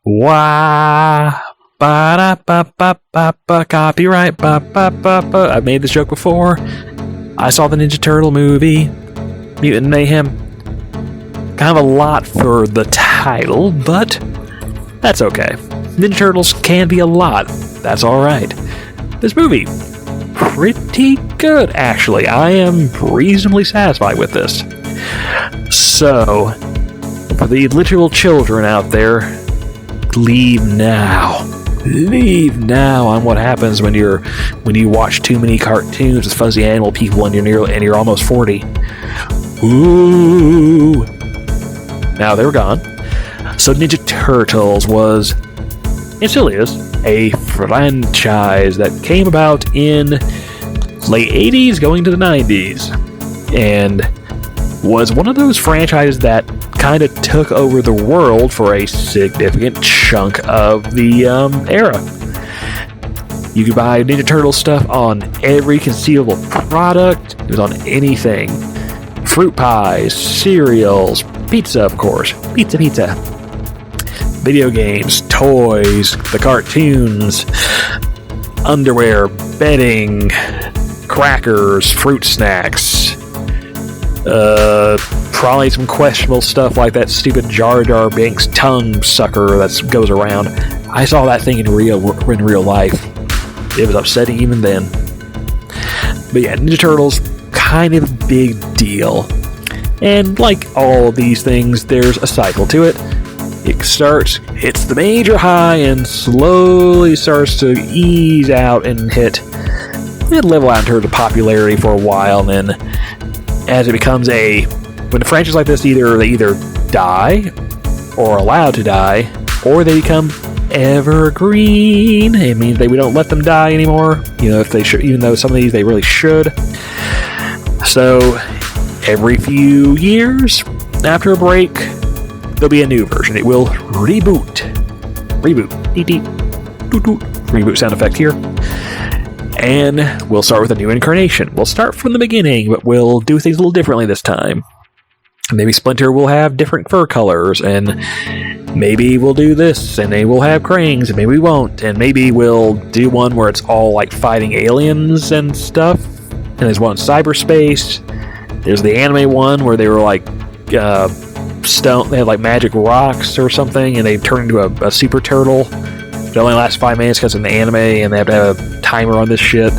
Wah. Ba-da-ba-ba-ba-ba. Copyright. Ba-ba-ba-ba. I've made this joke before. I saw the Ninja Turtle movie, Mutant Mayhem. Kind of a lot for the title, but that's okay. Ninja Turtles can be a lot. That's alright. This movie, pretty good, actually. I am reasonably satisfied with this. So, for the literal children out there, leave now. Leave now on what happens when you watch too many cartoons with fuzzy animal people and you're almost 40. Ooh. Now they're gone. So Ninja Turtles was, and still is, a franchise that came about in late 80s going to the 90s and was one of those franchises that kind of took over the world for a significant chunk of the era. You could buy Ninja Turtle stuff on every conceivable product. It was on anything. Fruit pies, cereals, pizza, of course. Pizza. Video games, toys, the cartoons, underwear, bedding, crackers, fruit snacks, probably some questionable stuff like that stupid Jar Jar Binks tongue sucker that goes around. I saw that thing in real life. It was upsetting even then. But yeah, Ninja Turtles, kind of a big deal. And like all of these things, there's a cycle to it. It starts, hits the major high, and slowly starts to ease out and level out in terms of popularity for a while, and then as it becomes when a franchise like this, they either die, or allowed to die, or they become evergreen. It means we don't let them die anymore, if they should, even though some of these they really should. So, every few years, after a break, there'll be a new version. It will reboot. Reboot sound effect here. And we'll start with a new incarnation. We'll start from the beginning, but we'll do things a little differently this time. Maybe Splinter will have different fur colors, and maybe we'll do this, and maybe we'll have Krang's, and maybe we won't, and maybe we'll do one where it's all like fighting aliens and stuff. And there's one in cyberspace. There's the anime one where they were like stone. They had like magic rocks or something, and they turn into a super turtle. It only lasts 5 minutes because it's an anime, and they have to have a timer on this shit.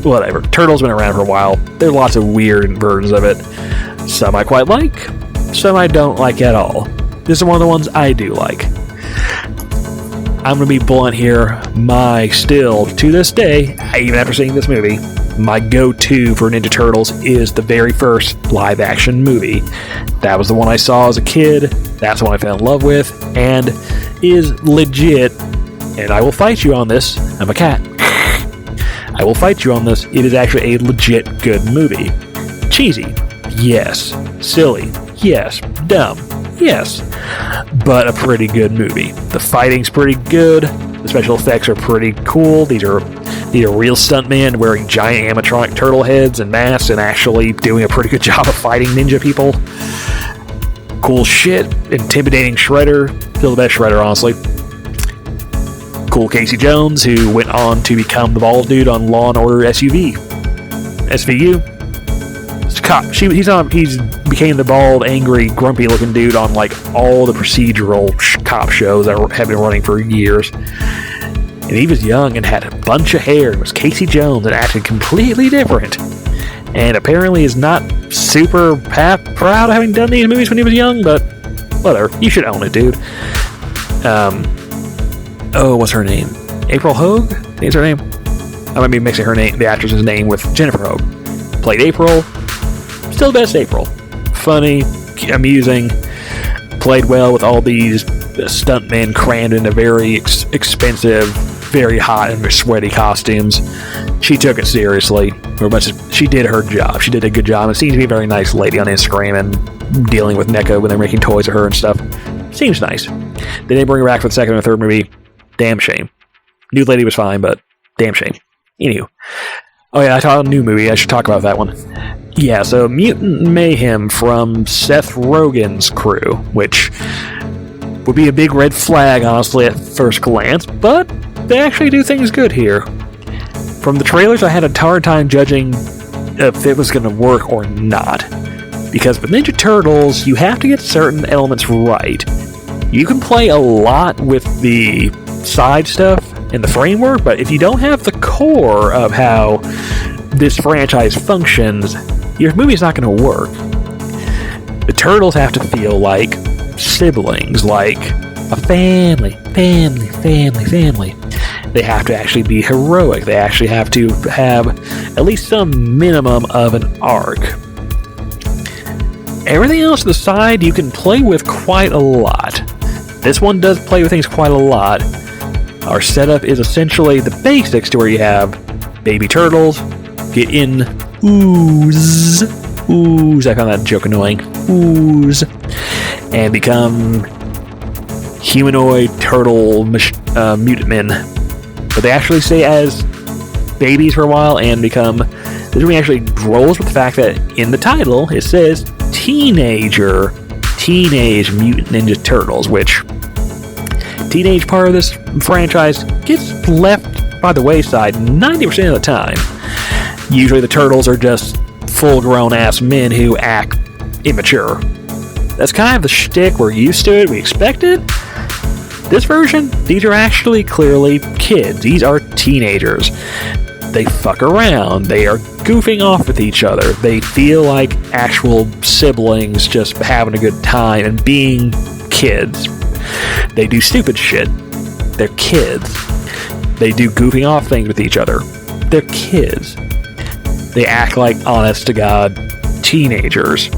Whatever. Turtle's been around for a while. There's lots of weird versions of it. Some I quite like, some I don't like at all. This is one of the ones I do like. I'm going to be blunt here. Still, to this day, even after seeing this movie, my go-to for Ninja Turtles is the very first live-action movie. That was the one I saw as a kid. That's the one I fell in love with, and is legit. And I will fight you on this. I'm a cat. I will fight you on this. It is actually a legit good movie. Cheesy. Yes. Silly. Yes. Dumb. Yes. But a pretty good movie. The fighting's pretty good. The special effects are pretty cool. These are real stuntmen wearing giant animatronic turtle heads and masks and actually doing a pretty good job of fighting ninja people. Cool shit. Intimidating Shredder. Still the best Shredder, honestly. Cool Casey Jones, who went on to become the bald dude on Law & Order SVU. It's a cop. He's became the bald, angry, grumpy-looking dude on like all the procedural cop shows that have been running for years. And he was young and had a bunch of hair and was Casey Jones and acted completely different. And apparently is not super proud of having done these movies when he was young, but whatever. You should own it, dude. What's her name? April Hogue? I think it's her name. I might be mixing her name, the actress's name, with Jennifer Hogue. Played April. Still the best April. Funny, amusing, played well with all these stuntmen crammed into very expensive, very hot and sweaty costumes. She took it seriously. She did her job. She did a good job. It seems to be a very nice lady on Instagram and dealing with NECA when they're making toys of her and stuff. Seems nice. They didn't bring her back for the second or third movie. Damn shame. New lady was fine, but damn shame. Anywho. Oh yeah, I saw a new movie. I should talk about that one. Yeah, so Mutant Mayhem from Seth Rogen's crew, which would be a big red flag, honestly, at first glance, but they actually do things good here. From the trailers, I had a hard time judging if it was going to work or not. Because with Ninja Turtles, you have to get certain elements right. You can play a lot with the side stuff and the framework, but if you don't have the core of how this franchise functions, your movie's not going to work. The Turtles have to feel like siblings, like a family. They have to actually be heroic. They actually have to have at least some minimum of an arc. Everything else to the side you can play with quite a lot. This one does play with things quite a lot. Our setup is essentially the basics to where you have baby turtles get in ooze, I found that joke annoying, ooze, and become humanoid turtle mutant men. But they actually stay as babies for a while and become... This movie actually rolls with the fact that in the title it says Teenage Mutant Ninja Turtles, which teenage part of this franchise gets left by the wayside 90% of the time. Usually the turtles are just full-grown ass men who act immature. That's kind of the shtick. We're used to it. We expect it. This version, these are actually clearly kids. These are teenagers. They fuck around. They are goofing off with each other. They feel like actual siblings just having a good time and being kids. They do stupid shit. They're kids. They do goofing off things with each other. They're kids. They act like honest-to-God teenagers.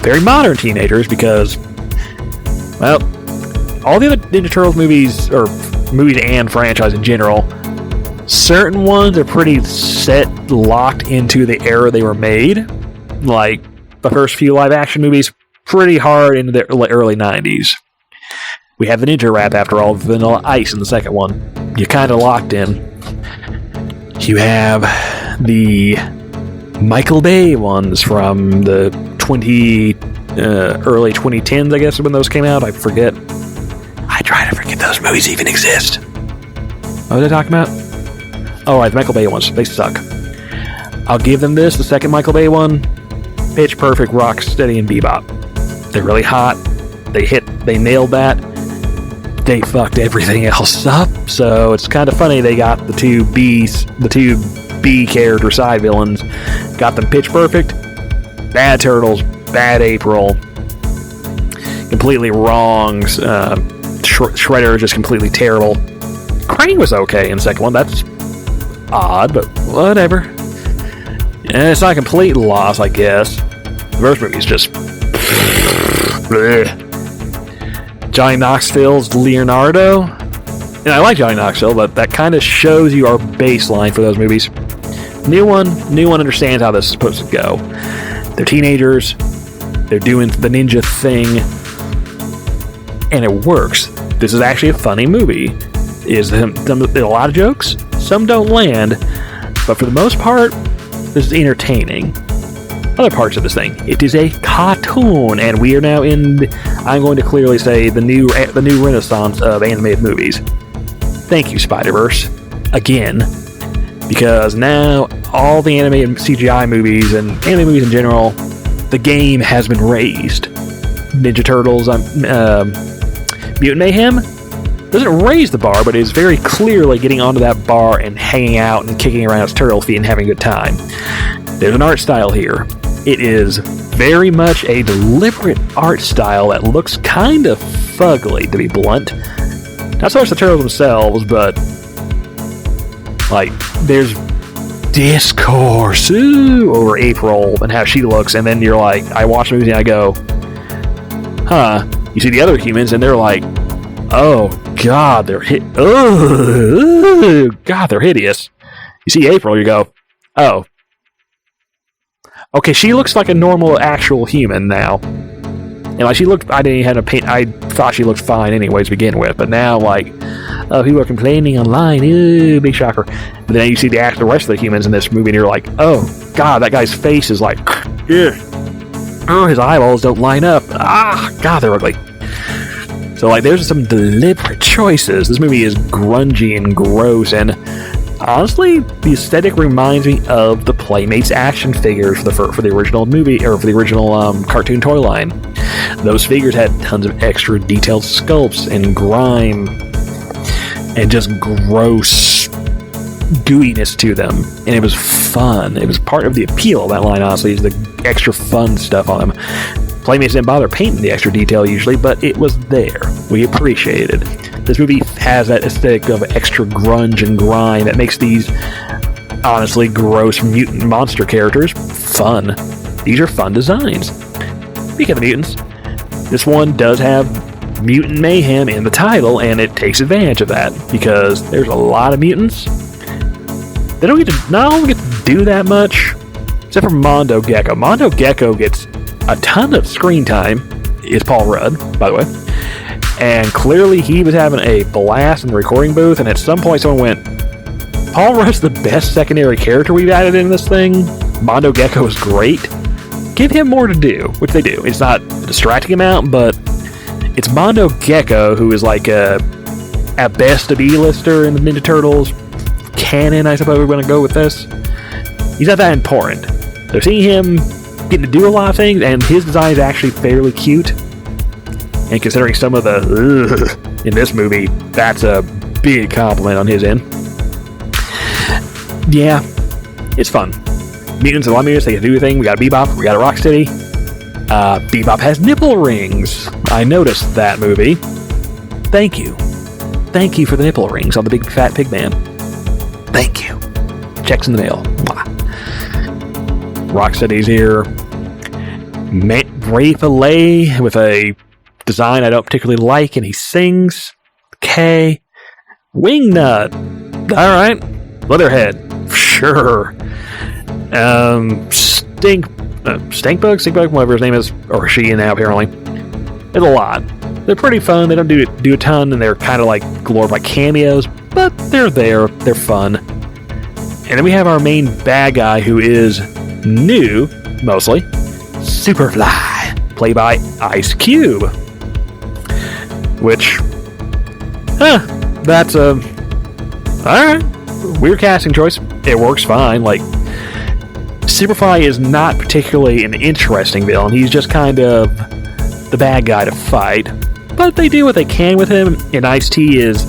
Very modern teenagers because, well, all the other Ninja Turtles movies, or movies and franchise in general, certain ones are pretty set, locked into the era they were made. Like, the first few live-action movies, pretty hard into the early 90s. We have the Ninja Rap, after all, Vanilla Ice in the second one. You're kind of locked in. You have the Michael Bay ones from the early 2010s, I guess, when those came out. I forget. I try to forget those movies even exist. What was I talking about? Oh, right, the Michael Bay ones. They suck. I'll give them this, the second Michael Bay one. Pitch Perfect, Rocksteady, and Bebop. They're really hot. They nailed that. They fucked everything else up, so it's kind of funny they got the two B character side villains, got them pitch perfect. Bad Turtles, bad April, completely wrong. Shredder is just completely terrible. Krang was okay in the second one. That's odd, but whatever. And it's not a complete loss, I guess. The first movie is just bleh. Johnny Knoxville's Leonardo. And I like Johnny Knoxville, but that kind of shows you our baseline for those movies. New one understands how this is supposed to go. They're teenagers. They're doing the ninja thing. And it works. This is actually a funny movie. There's a lot of jokes. Some don't land. But for the most part, this is entertaining. Other parts of this thing. It is a cartoon, and we are now in, I'm going to clearly say, the new renaissance of animated movies. Thank you, Spider-Verse. Again. Because now, all the animated CGI movies, and anime movies in general, the game has been raised. Ninja Turtles, Mutant Mayhem doesn't raise the bar, but is very clearly getting onto that bar and hanging out and kicking around its turtle feet and having a good time. There's an art style here. It is very much a deliberate art style that looks kind of fugly, to be blunt. Not so much the turtles themselves, but like, there's discourse over April and how she looks, and then you're like, I watch the movie and I go, huh, you see the other humans and they're like, oh god, they're god, they're hideous. You see April, you go, oh, okay, she looks like a normal actual human now. And like, she looked, I thought she looked fine anyways to begin with, but now, like, people are complaining online, ooh, big shocker. But then you see the rest of the humans in this movie, and you're like, oh god, that guy's face is like, ugh. Oh, his eyeballs don't line up. Ah, god, they're ugly. So, like, there's some deliberate choices. This movie is grungy and gross, and honestly, the aesthetic reminds me of the Playmates action figures for the original movie, or for the original cartoon toy line. Those figures had tons of extra detailed sculpts and grime and just gross gooiness to them, and it was fun. It was part of the appeal of that line, honestly, is the extra fun stuff on them. Playmates didn't bother painting the extra detail usually, but it was there. We appreciated it. This movie has that aesthetic of extra grunge and grime that makes these honestly gross mutant monster characters fun. These are fun designs. Speaking of the mutants, this one does have Mutant Mayhem in the title, and it takes advantage of that because there's a lot of mutants. They don't get to do that much, except for Mondo Gecko. Mondo Gecko gets a ton of screen time. It's Paul Rudd, by the way. And clearly he was having a blast in the recording booth, and at some point someone went, Paul Rudd's the best secondary character we've added in this thing. Mondo Gecko is great. Give him more to do, which they do. It's not a distracting amount, but it's Mondo Gecko who is like at best a B-lister in the Ninja Turtles canon, I suppose we're going to go with this. He's not that important. So seeing him getting to do a lot of things, and his design is actually fairly cute, and considering some of the in this movie, that's a big compliment on his end. Yeah, it's fun. Mutants and mutants, they can do a thing. We got a Bebop, we got a Rocksteady. Bebop has nipple rings. I noticed that movie. Thank you for the nipple rings on the big fat pig man. Thank you. Checks in the mail. Mwah. Rocksteady's here. Ray Fillet with a design I don't particularly like, and he sings. Okay. Wingnut. Alright. Leatherhead. Sure. Stinkbug, whatever his name is, or she now apparently. There's a lot. They're pretty fun. They don't do a ton, and they're kind of like glorified cameos, but they're there. They're fun. And then we have our main bad guy, who is new, mostly, Superfly, played by Ice Cube. Which, that's alright. Weird casting choice. It works fine. Like, Superfly is not particularly an interesting villain. He's just kind of the bad guy to fight. But they do what they can with him, and Ice-T is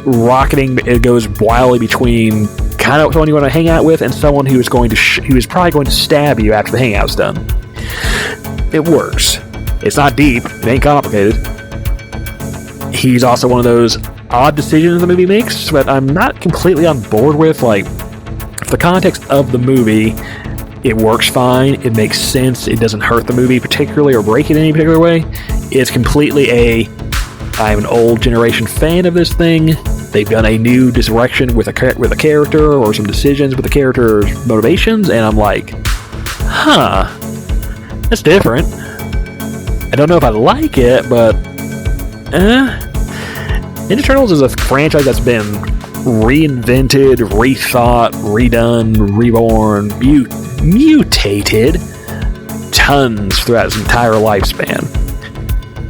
rocketing. It goes wildly between kind of someone you want to hang out with and someone who is going to who is probably going to stab you after the hangout's done. It works. It's not deep. It ain't complicated. He's also one of those odd decisions the movie makes that I'm not completely on board with. Like, for the context of the movie, it works fine. It makes sense. It doesn't hurt the movie particularly or break it in any particular way. It's completely I'm an old generation fan of this thing. They've done a new direction with a character or some decisions with the character's motivations, and I'm like, that's different. I don't know if I like it, but Ninja Turtles is a franchise that's been reinvented, rethought, redone, reborn, mutated tons throughout its entire lifespan.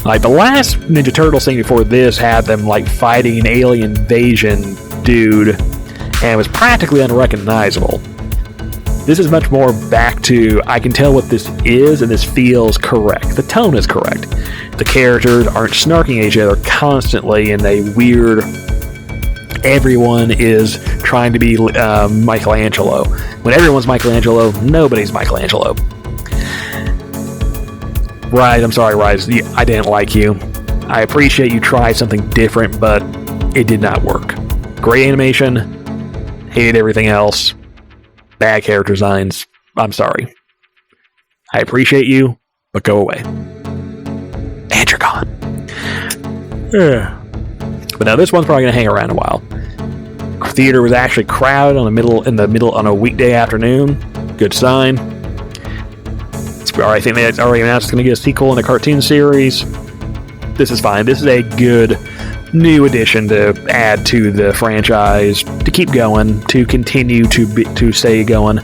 Like, the last Ninja Turtles thing before this had them, like, fighting an alien invasion dude, and it was practically unrecognizable. This is much more back to, I can tell what this is, and this feels correct. The tone is correct. The characters aren't snarking at each other constantly in a weird, everyone is trying to be Michelangelo. When everyone's Michelangelo, nobody's Michelangelo. Rise, I'm sorry, Rise, I didn't like you. I appreciate you tried something different, but it did not work. Great animation, hated everything else, bad character designs. I'm sorry. I appreciate you, but go away. And you're gone. But now this one's probably going to hang around a while. Theater was actually crowded in the middle on a weekday afternoon. Good sign. I think they already announced it's going to get a sequel in the cartoon series. This is fine. This is a good new addition to add to the franchise, to keep going, to continue to stay going.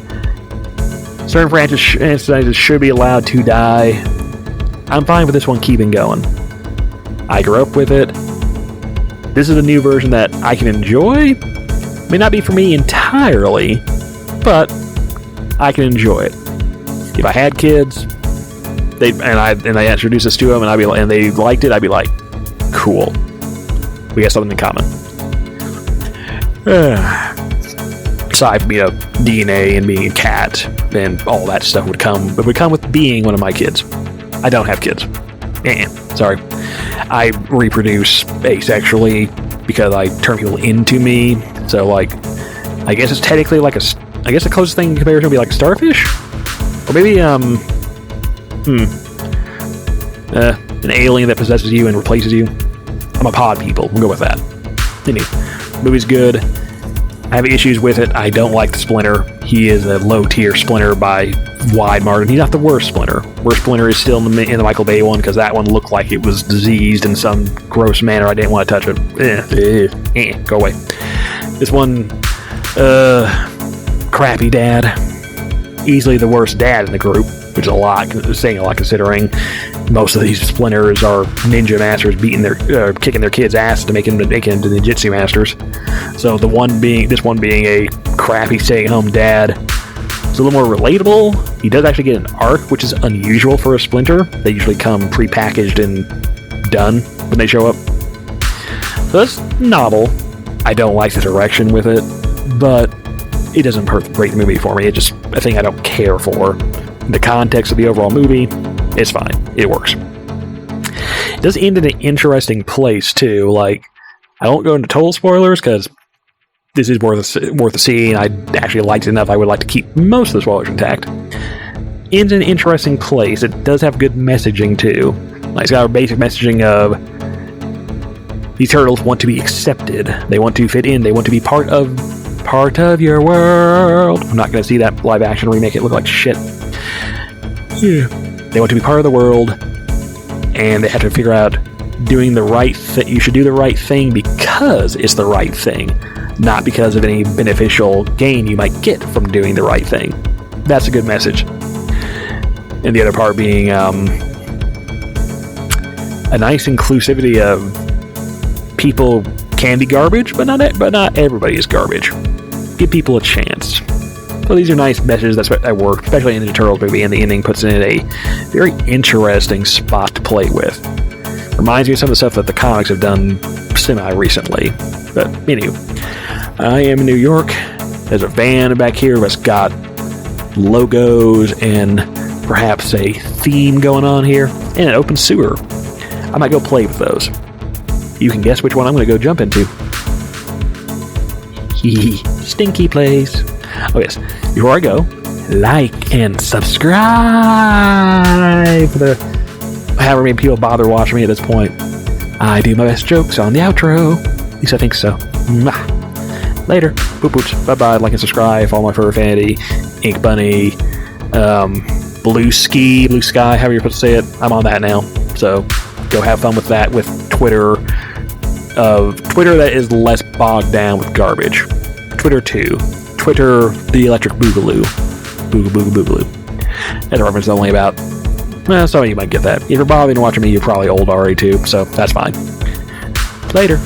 Certain franchises should be allowed to die. I'm fine with this one keeping going. I grew up with it. This is a new version that I can enjoy. May not be for me entirely, but I can enjoy it. If I had kids, they introduced us to them, and they liked it, I'd be like, cool, we got something in common. Aside from being a DNA and being a cat, and all that stuff would come with being one of my kids. I don't have kids. Sorry. I reproduce asexually because I turn people into me. So, like, I guess it's technically like I guess the closest thing in comparison would be like a starfish? Or maybe, an alien that possesses you and replaces you. I'm a pod people. We'll go with that. Anyway, movie's good. I have issues with it. I don't like the Splinter. He is a low-tier Splinter by wide margin. He's not the worst Splinter. Worst Splinter is still in the Michael Bay one, because that one looked like it was diseased in some gross manner. I didn't want to touch it. Go away. This one, crappy dad. Easily the worst dad in the group, which is saying a lot considering most of these Splinters are ninja masters kicking their kids' ass to make them into ninjutsu masters. So this one being a crappy stay-at-home dad, it's a little more relatable. He does actually get an arc, which is unusual for a Splinter. They usually come pre-packaged and done when they show up. So that's novel. I don't like the direction with it, but it doesn't break the movie for me. It's just a thing I don't care for. In the context of the overall movie, it's fine. It works. It does end in an interesting place, too. Like, I won't go into total spoilers, because this is worth a seeing. I actually liked it enough. I would like to keep most of the spoilers intact. Ends in an interesting place. It does have good messaging, too. Like, it's got a basic messaging of these turtles want to be accepted. They want to fit in. They want to be part of your world. I'm not going to see that live action remake it look like shit. Yeah. They want to be part of the world, and they have to figure out doing the right thing. You should do the right thing because it's the right thing, not because of any beneficial gain you might get from doing the right thing. That's a good message. And the other part being a nice inclusivity of people can be garbage, but not everybody is garbage. Give people a chance. So these are nice messages that work, especially in the Turtles movie, and the ending puts it in a very interesting spot to play with. Reminds me of some of the stuff that the comics have done semi-recently. But anyway, I am in New York. There's a van back here that's got logos and perhaps a theme going on here, and an open sewer. I might go play with those. You can guess which one I'm going to go jump into. Stinky place. Oh yes, before I go, like and subscribe for the however many people bother watching me at this point. I do my best jokes on the outro. At least I think so. Mwah. Later. Boop boops. Bye bye. Like and subscribe. Follow my fur fanny, Ink Bunny, Blue Sky, however you're supposed to say it. I'm on that now. So go have fun with that with Twitter. Twitter that is less bogged down with garbage. Twitter 2. Twitter the Electric Boogaloo. Boogaloo. That's a reference only about... some of you might get that. If you're bothering watching me, you're probably old already too, so that's fine. Later.